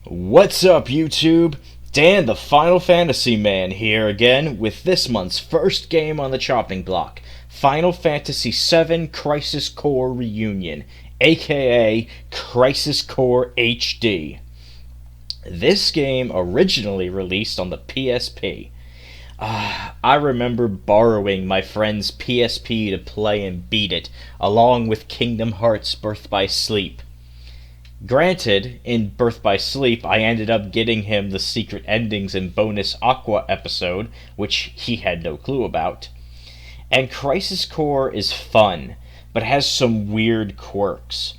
What's up, YouTube? Dan, the Final Fantasy Man, here again with this month's first game on the chopping block, Final Fantasy VII Crisis Core Reunion, aka Crisis Core HD. This game originally released on the PSP. I remember borrowing my friend's PSP to play and beat it, along with Kingdom Hearts Birth by Sleep. Granted, in Birth by Sleep, I ended up getting him the secret endings and bonus Aqua episode, which he had no clue about. And Crisis Core is fun, but has some weird quirks.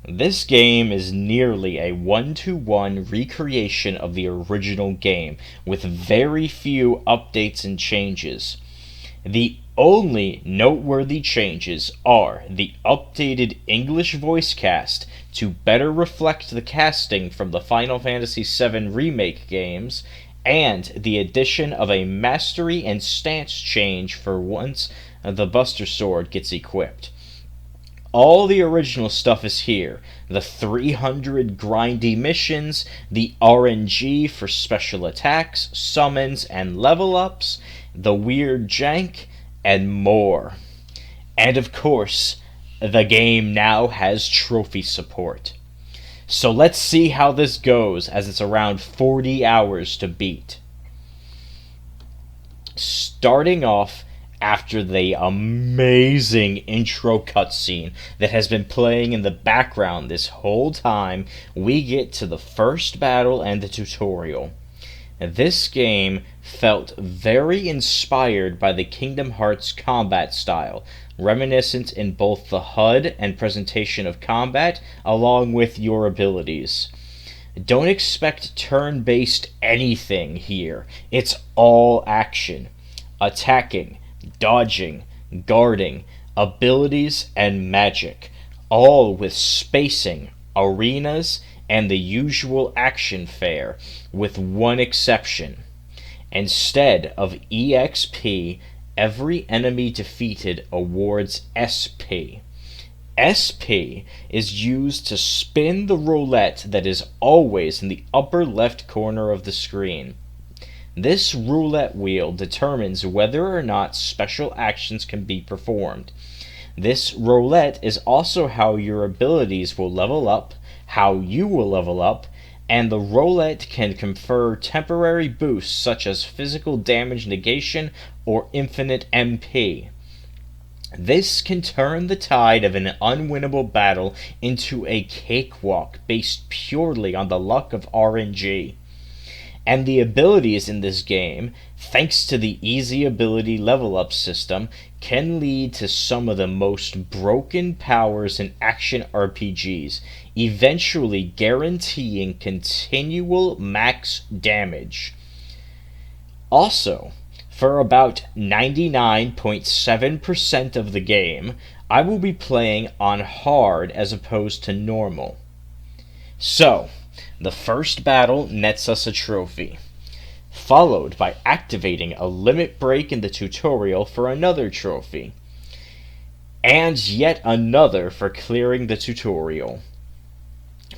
This game is nearly a one-to-one recreation of the original game, with very few updates and changes. The only noteworthy changes are the updated English voice cast to better reflect the casting from the Final Fantasy VII Remake games, and the addition of a mastery and stance change for once the Buster Sword gets equipped. All the original stuff is here. The 300 grindy missions, the RNG for special attacks, summons, and level ups, the weird jank, and more. And of course, the game now has trophy support. So let's see how this goes, as it's around 40 hours to beat. Starting off after the amazing intro cutscene that has been playing in the background this whole time, we get to the first battle and the tutorial. This game felt very inspired by the Kingdom Hearts combat style, reminiscent in both the HUD and presentation of combat, along with your abilities. Don't expect turn-based anything here. It's all action. Attacking, dodging, guarding, abilities, and magic, all with spacing, arenas, and the usual action fare, with one exception. Instead of EXP, every enemy defeated awards SP. SP is used to spin the roulette that is always in the upper left corner of the screen. This roulette wheel determines whether or not special actions can be performed. This roulette is also how your abilities will level up, how you will level up, and the roulette can confer temporary boosts such as physical damage negation or infinite MP. This can turn the tide of an unwinnable battle into a cakewalk based purely on the luck of RNG. And the abilities in this game, thanks to the easy ability level up system, can lead to some of the most broken powers in action RPGs, eventually guaranteeing continual max damage. Also, for about 99.7% of the game, I will be playing on hard as opposed to normal. So, the first battle nets us a trophy, followed by activating a limit break in the tutorial for another trophy, and yet another for clearing the tutorial.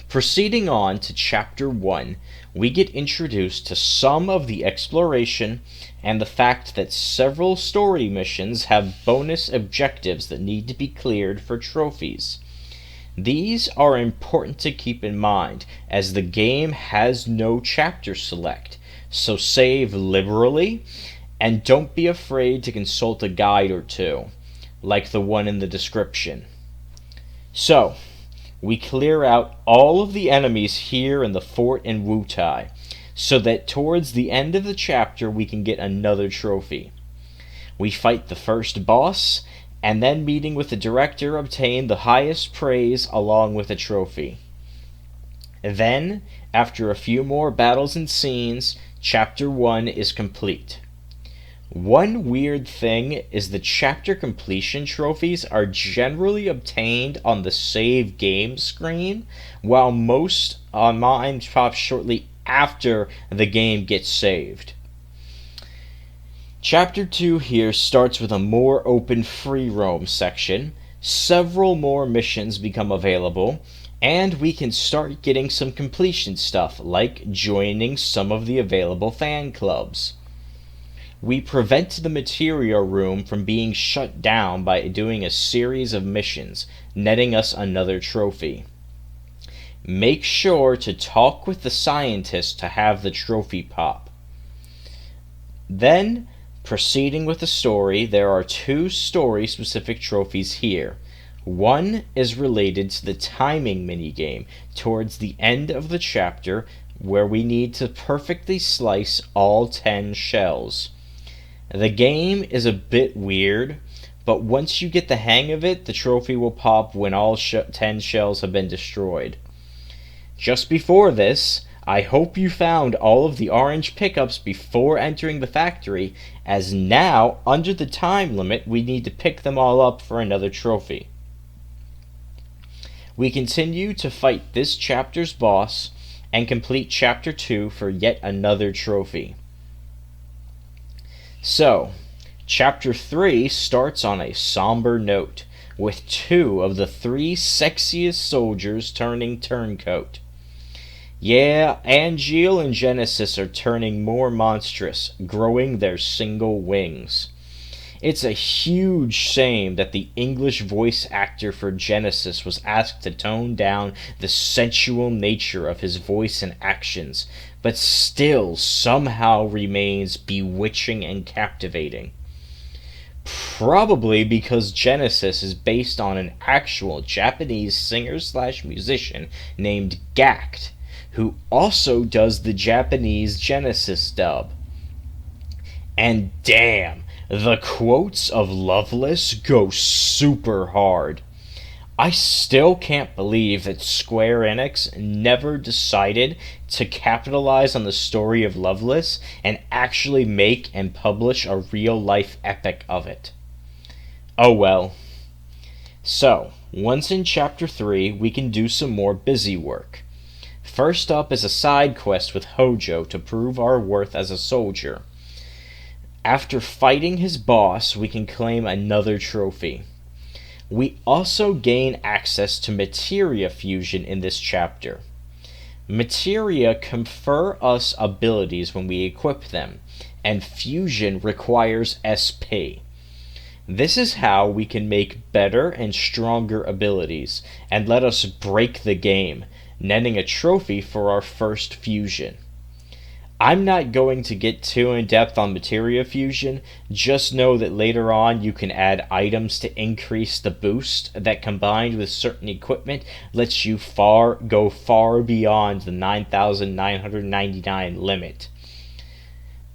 Proceeding on to Chapter 1, we get introduced to some of the exploration and the fact that several story missions have bonus objectives that need to be cleared for trophies. These are important to keep in mind, as the game has no chapter select, so save liberally, and don't be afraid to consult a guide or two, like the one in the description. So, we clear out all of the enemies here in the fort in Wutai, so that towards the end of the chapter we can get another trophy. We fight the first boss, and then meeting with the director obtain the highest praise along with a trophy. Then, after a few more battles and scenes, Chapter 1 is complete. One weird thing is the chapter completion trophies are generally obtained on the save game screen, while most on mine pop shortly after the game gets saved. Chapter 2 here starts with a more open free roam section, several more missions become available, And we can start getting some completion stuff, like joining some of the available fan clubs. We prevent the materia room from being shut down by doing a series of missions, netting us another trophy. Make sure to talk with the scientist to have the trophy pop. Then, proceeding with the story, there are 2 story-specific trophies here. One is related to the timing minigame towards the end of the chapter, where we need to perfectly slice all 10 shells. The game is a bit weird, but once you get the hang of it, the trophy will pop when all 10 shells have been destroyed. Just before this, I hope you found all of the orange pickups before entering the factory, as now, under the time limit, we need to pick them all up for another trophy. We continue to fight this chapter's boss and complete chapter 2 for yet another trophy. So, chapter 3 starts on a somber note, with 2 of the 3 sexiest soldiers turning turncoat. Yeah, Angeal and Genesis are turning more monstrous, growing their single wings. It's a huge shame that the English voice actor for Genesis was asked to tone down the sensual nature of his voice and actions, but still somehow remains bewitching and captivating. Probably because Genesis is based on an actual Japanese singer/musician named Gact, who also does the Japanese Genesis dub. And damn, the quotes of Loveless go super hard. I still can't believe that Square Enix never decided to capitalize on the story of Loveless and actually make and publish a real-life epic of it. Oh well. So, once in Chapter 3, we can do some more busy work. First up is a side quest with Hojo to prove our worth as a soldier. After fighting his boss, we can claim another trophy. We also gain access to materia fusion in this chapter. Materia confer us abilities when we equip them, and fusion requires SP. This is how we can make better and stronger abilities, and let us break the game, netting a trophy for our first fusion. I'm not going to get too in-depth on materia fusion, just know that later on you can add items to increase the boost that combined with certain equipment lets you go far beyond the 9,999 limit.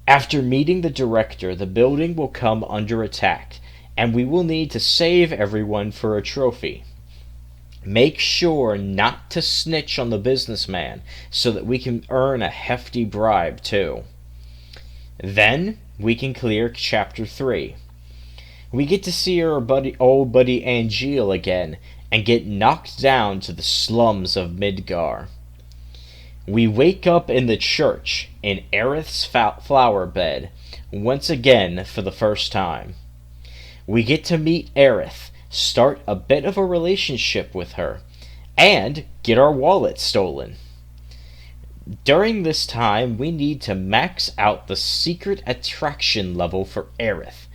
After meeting the director, the building will come under attack, and we will need to save everyone for a trophy. Make sure not to snitch on the businessman so that we can earn a hefty bribe too. Then we can clear chapter 3. We get to see our old buddy Angeal again and get knocked down to the slums of Midgar. We wake up in the church in Aerith's flower bed once again for the first time. We get to meet Aerith, start a bit of a relationship with her, and get our wallet stolen. During this time, we need to max out the secret attraction level for Aerith,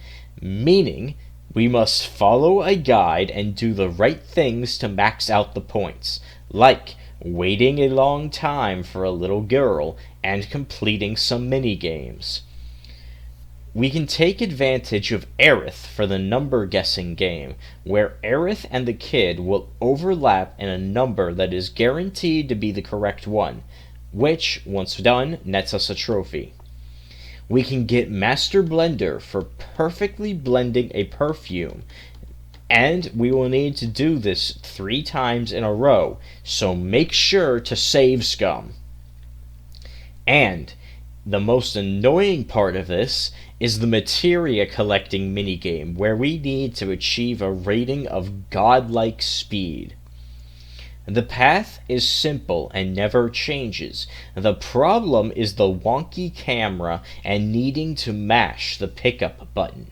meaning we must follow a guide and do the right things to max out the points, like waiting a long time for a little girl and completing some mini-games. We can take advantage of Aerith for the number guessing game, where Aerith and the kid will overlap in a number that is guaranteed to be the correct one, which, once done, nets us a trophy. We can get Master Blender for perfectly blending a perfume, and we will need to do this 3 times in a row, so make sure to save scum. And the most annoying part of this is the materia collecting minigame, where we need to achieve a rating of godlike speed. The path is simple and never changes. The problem is the wonky camera and needing to mash the pickup button.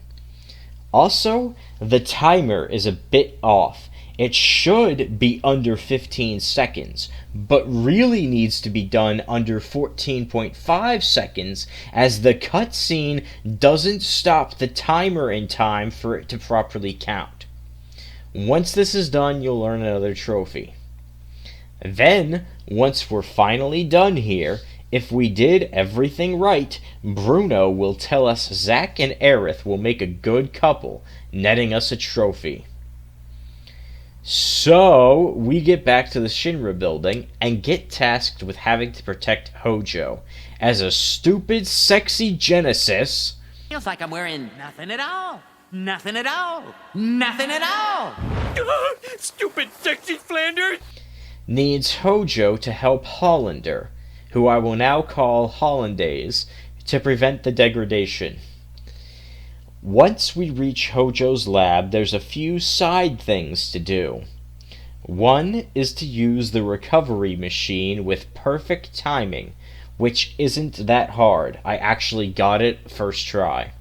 Also, the timer is a bit off. It should be under 15 seconds, but really needs to be done under 14.5 seconds as the cutscene doesn't stop the timer in time for it to properly count. Once this is done, you'll earn another trophy. Then, once we're finally done here, if we did everything right, Bruno will tell us Zack and Aerith will make a good couple, netting us a trophy. So, we get back to the Shinra building and get tasked with having to protect Hojo, as a stupid, sexy Genesis Feels like I'm wearing nothing at all. Nothing at all. Nothing at all. Stupid sexy Flanders! needs Hojo to help Hollander, who I will now call Hollandaise, to prevent the degradation. Once we reach Hojo's lab, there's a few side things to do. One is to use the recovery machine with perfect timing, which isn't that hard. I actually got it first try.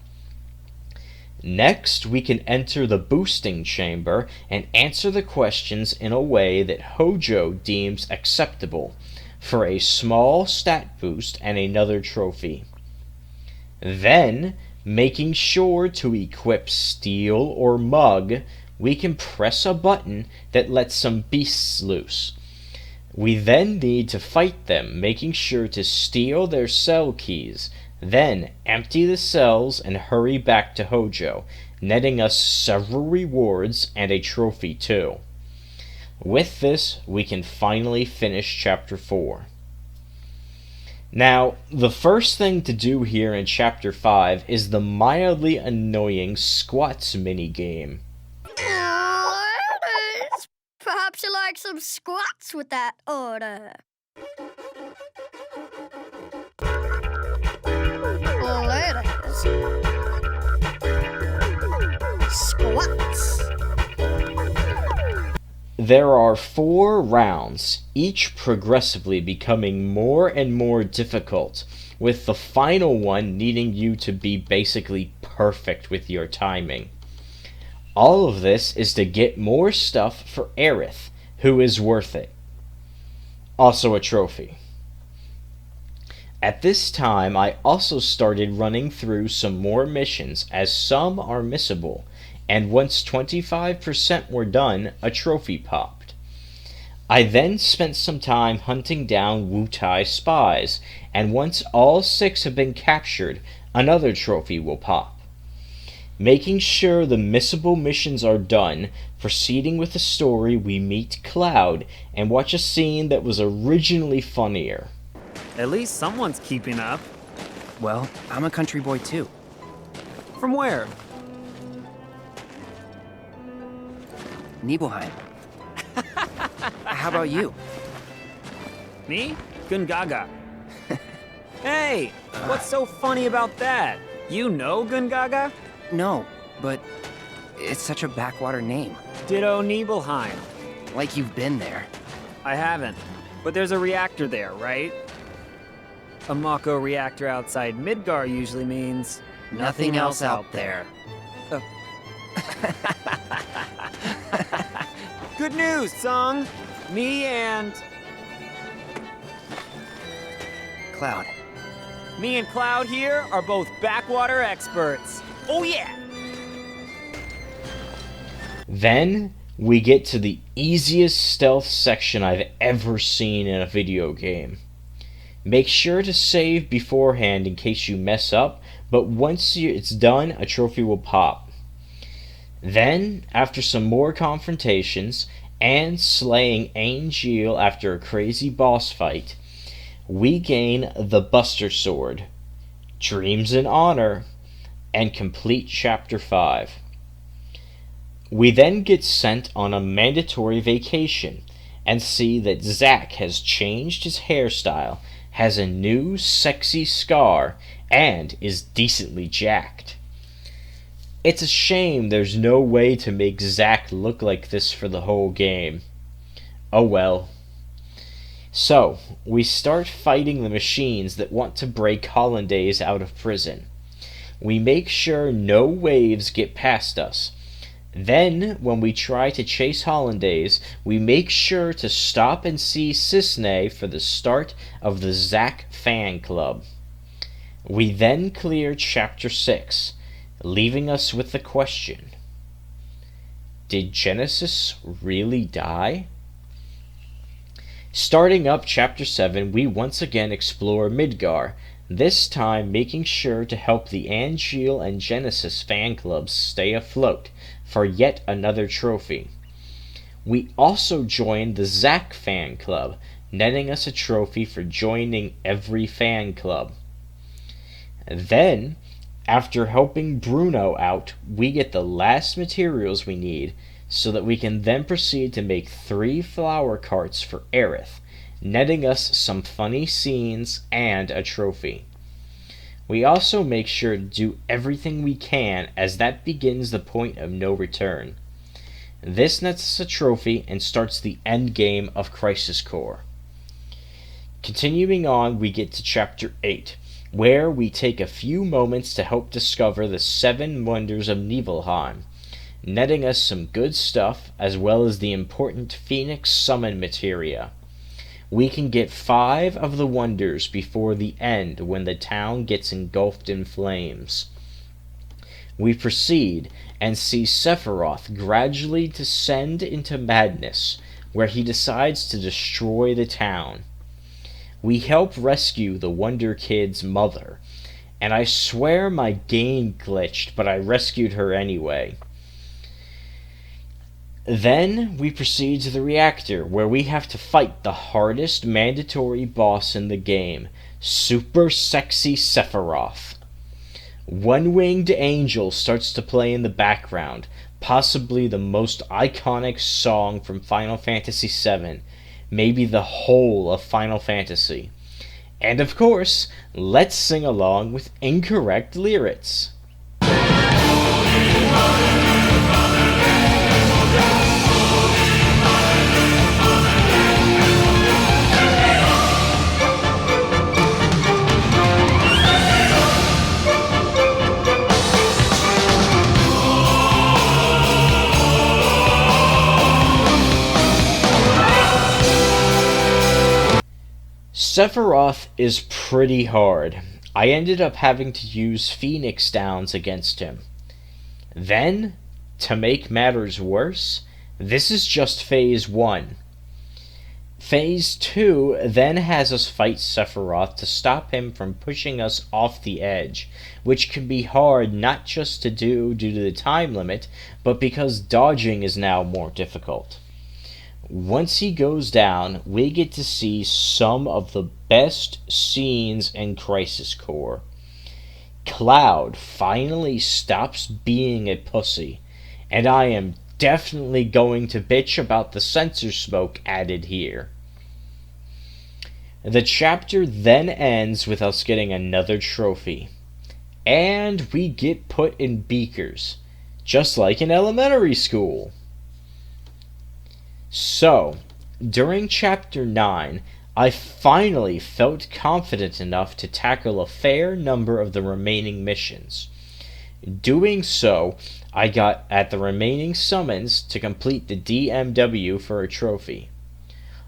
Next, we can enter the boosting chamber and answer the questions in a way that Hojo deems acceptable, for a small stat boost and another trophy. Then, making sure to equip Steel or Mug, we can press a button that lets some beasts loose. We then need to fight them, making sure to steal their cell keys, then empty the cells and hurry back to Hojo, netting us several rewards and a trophy too. With this, we can finally finish Chapter 4. Now, the first thing to do here in Chapter 5 is the mildly annoying squats minigame. Orders! Perhaps you like some squats with that order. Ladies. Squats. There are 4 rounds, each progressively becoming more and more difficult, with the final one needing you to be basically perfect with your timing. All of this is to get more stuff for Aerith, who is worth it. Also a trophy. At this time, I also started running through some more missions, as some are missable, and once 25% were done, a trophy popped. I then spent some time hunting down Wutai spies, and once all 6 have been captured, another trophy will pop. Making sure the missable missions are done, proceeding with the story, we meet Cloud and watch a scene that was originally funnier. At least someone's keeping up. Well, I'm a country boy too. From where? Nibelheim. How about you? Me? Gungaga. Hey, what's so funny about that? You know Gungaga? No, but it's such a backwater name. Ditto Nibelheim. Like you've been there. I haven't, but there's a reactor there, right? A Mako reactor outside Midgar usually means Nothing else out there. Good news, Sung! Me and Cloud. Cloud here are both backwater experts. Oh yeah! Then, we get to the easiest stealth section I've ever seen in a video game. Make sure to save beforehand in case you mess up, but once it's done, a trophy will pop. Then, after some more confrontations, and slaying Angel after a crazy boss fight, we gain the Buster Sword, Dreams in Honor, and complete Chapter 5. We then get sent on a mandatory vacation, and see that Zack has changed his hairstyle, has a new sexy scar, and is decently jacked. It's a shame there's no way to make Zack look like this for the whole game. Oh well. So, we start fighting the machines that want to break Hollandaise out of prison. We make sure no waves get past us. Then, when we try to chase Hollandaise, we make sure to stop and see Cisne for the start of the Zack fan club. We then clear Chapter 6, leaving us with the question: did Genesis really die? Starting up Chapter 7, we once again explore Midgar, this time making sure to help the Angeal and Genesis fan clubs stay afloat for yet another trophy. We also joined the Zack fan club, netting us a trophy for joining every fan club. Then, after helping Bruno out, we get the last materials we need so that we can then proceed to make 3 flower carts for Aerith, netting us some funny scenes and a trophy. We also make sure to do everything we can, as that begins the point of no return. This nets us a trophy and starts the end game of Crisis Core. Continuing on, we get to Chapter 8, where we take a few moments to help discover the 7 wonders of Nibelheim, netting us some good stuff as well as the important Phoenix Summon materia. We can get 5 of the wonders before the end when the town gets engulfed in flames. We proceed and see Sephiroth gradually descend into madness, where he decides to destroy the town. We help rescue the Wonder Kid's mother, and I swear my game glitched, but I rescued her anyway. Then we proceed to the reactor, where we have to fight the hardest mandatory boss in the game, Super Sexy Sephiroth. One-Winged Angel starts to play in the background, possibly the most iconic song from Final Fantasy VII, maybe the whole of Final Fantasy. And of course, let's sing along with incorrect lyrics. Sephiroth is pretty hard. I ended up having to use Phoenix Downs against him. Then, to make matters worse, this is just Phase 1. Phase 2 then has us fight Sephiroth to stop him from pushing us off the edge, which can be hard not just to do due to the time limit, but because dodging is now more difficult. Once he goes down, we get to see some of the best scenes in Crisis Core. Cloud finally stops being a pussy, and I am definitely going to bitch about the sensor smoke added here. The chapter then ends with us getting another trophy, and we get put in beakers, just like in elementary school. So, during Chapter 9, I finally felt confident enough to tackle a fair number of the remaining missions. Doing so, I got at the remaining summons to complete the DMW for a trophy.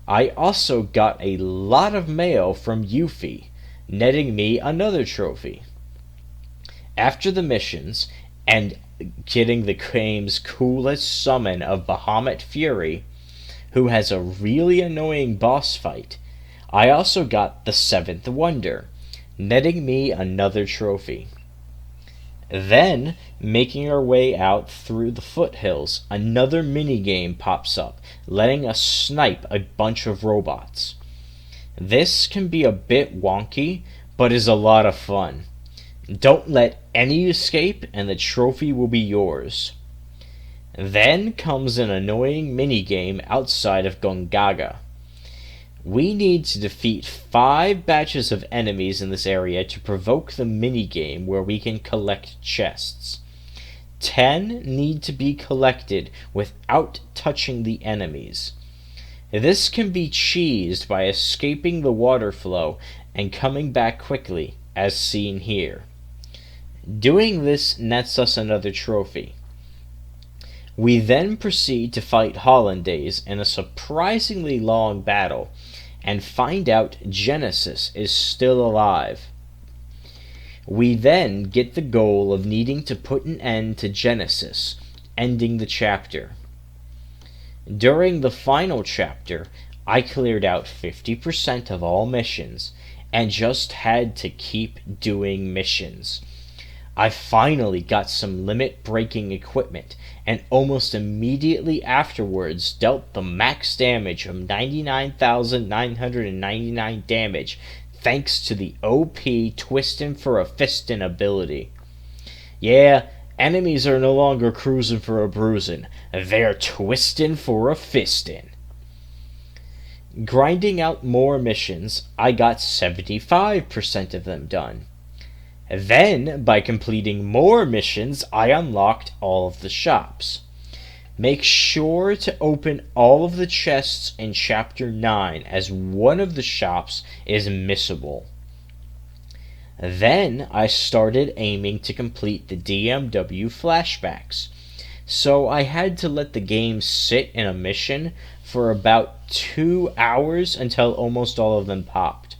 I also got a lot of mail from Yuffie, netting me another trophy. After the missions, and getting the game's coolest summon of Bahamut Fury, who has a really annoying boss fight, I also got the 7th wonder, netting me another trophy. Then, making our way out through the foothills, another minigame pops up, letting us snipe a bunch of robots. This can be a bit wonky, but is a lot of fun. Don't let any escape, and the trophy will be yours. Then comes an annoying minigame outside of Gongaga. We need to defeat 5 batches of enemies in this area to provoke the minigame where we can collect chests. 10 need to be collected without touching the enemies. This can be cheesed by escaping the water flow and coming back quickly, as seen here. Doing this nets us another trophy. We then proceed to fight Hollandaise in a surprisingly long battle, and find out Genesis is still alive. We then get the goal of needing to put an end to Genesis, ending the chapter. During the final chapter, I cleared out 50% of all missions, and just had to keep doing missions. I finally got some limit-breaking equipment, and almost immediately afterwards dealt the max damage of 99,999 damage, thanks to the OP Twistin for a Fistin ability. Yeah, enemies are no longer cruising for a bruising, they're twisting for a fistin'. Grinding out more missions, I got 75% of them done. Then, by completing more missions, I unlocked all of the shops. Make sure to open all of the chests in Chapter 9, as one of the shops is missable. Then, I started aiming to complete the DMW flashbacks, so I had to let the game sit in a mission for about 2 hours until almost all of them popped.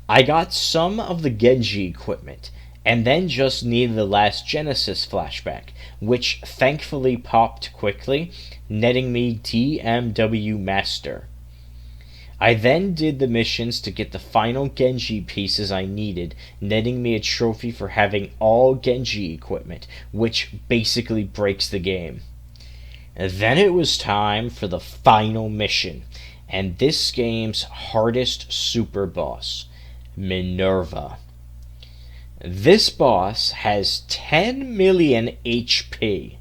I got some of the Genji equipment, and then just needed the last Genesis flashback, which thankfully popped quickly, netting me DMW Master. I then did the missions to get the final Genji pieces I needed, netting me a trophy for having all Genji equipment, which basically breaks the game. And then it was time for the final mission, and this game's hardest super boss, Minerva. This boss has 10 million HP.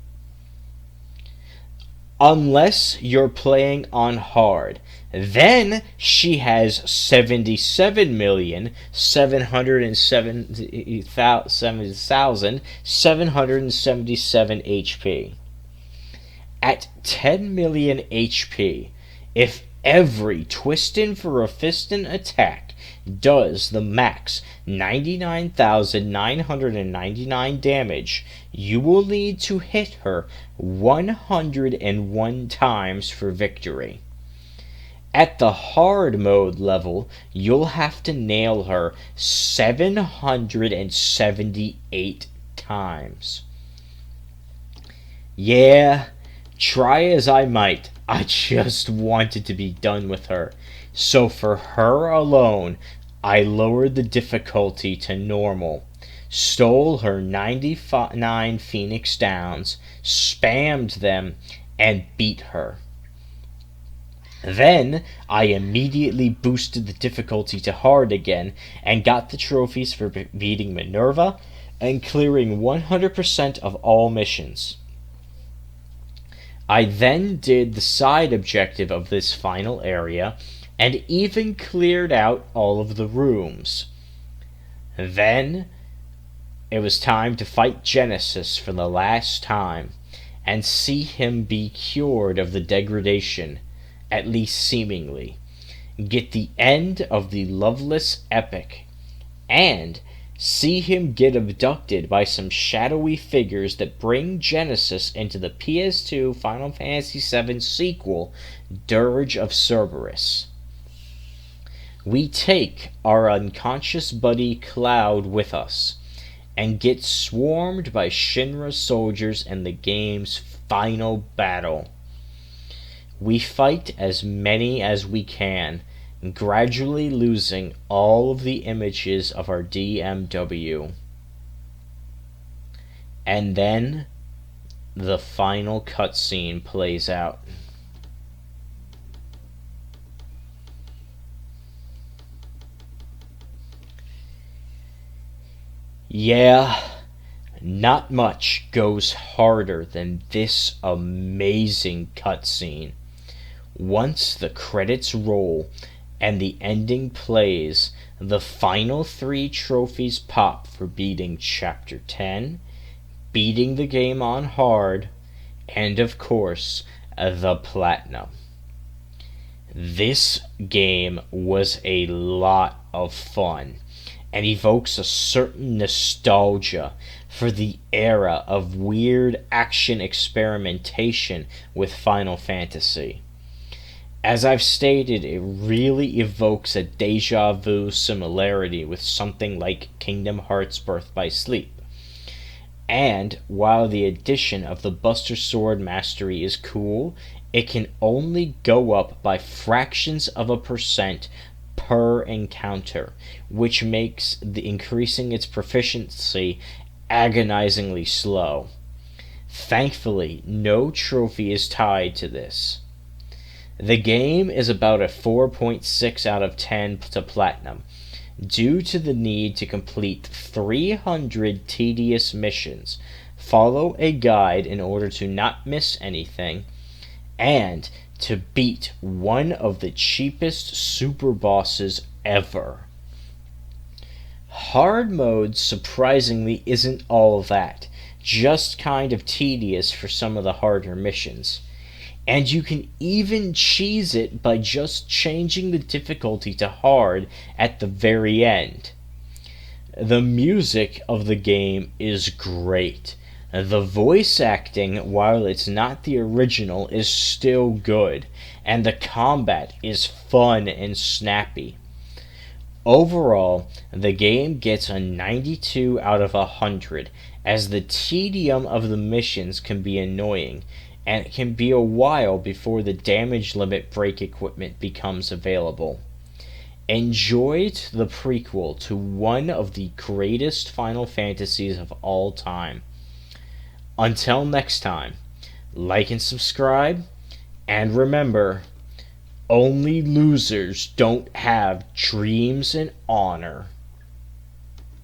Unless you're playing on hard, then she has 77,777,777 HP. At 10 million HP, if every Twistin for a Fistin attack does the max 99,999 damage, you will need to hit her 101 times for victory. At the hard mode level, you'll have to nail her 778 times. Yeah, try as I might, I just wanted to be done with her. So for her alone, I lowered the difficulty to normal, stole her 99 Phoenix Downs, spammed them, and beat her. Then, I immediately boosted the difficulty to hard again, and got the trophies for beating Minerva, and clearing 100% of all missions. I then did the side objective of this final area, and even cleared out all of the rooms. Then, it was time to fight Genesis for the last time, and see him be cured of the degradation, at least seemingly, get the end of the Loveless Epic, and see him get abducted by some shadowy figures that bring Genesis into the PS2 Final Fantasy VII sequel, Dirge of Cerberus. We take our unconscious buddy Cloud with us, and get swarmed by Shinra soldiers in the game's final battle. We fight as many as we can, gradually losing all of the images of our DMW. And then, the final cutscene plays out. Yeah, not much goes harder than this amazing cutscene. Once the credits roll and the ending plays, the final 3 trophies pop for beating Chapter 10, beating the game on hard, and of course, the Platinum. This game was a lot of fun, and evokes a certain nostalgia for the era of weird action experimentation with Final Fantasy. As I've stated, it really evokes a deja vu similarity with something like Kingdom Hearts Birth by Sleep. And while the addition of the Buster Sword mastery is cool, it can only go up by fractions of a percent per encounter, which makes the increasing its proficiency agonizingly slow. Thankfully, no trophy is tied to this. The game is about a 4.6 out of 10 to Platinum, due to the need to complete 300 tedious missions, follow a guide in order to not miss anything, and to beat one of the cheapest super bosses ever. Hard mode surprisingly isn't all that, just kind of tedious for some of the harder missions. And you can even cheese it by just changing the difficulty to hard at the very end. The music of the game is great. The voice acting, while it's not the original, is still good, and the combat is fun and snappy. Overall, the game gets a 92 out of 100, as the tedium of the missions can be annoying, and it can be a while before the damage limit break equipment becomes available. Enjoy the prequel to one of the greatest Final Fantasies of all time. Until next time, like and subscribe, and remember, only losers don't have dreams and honor.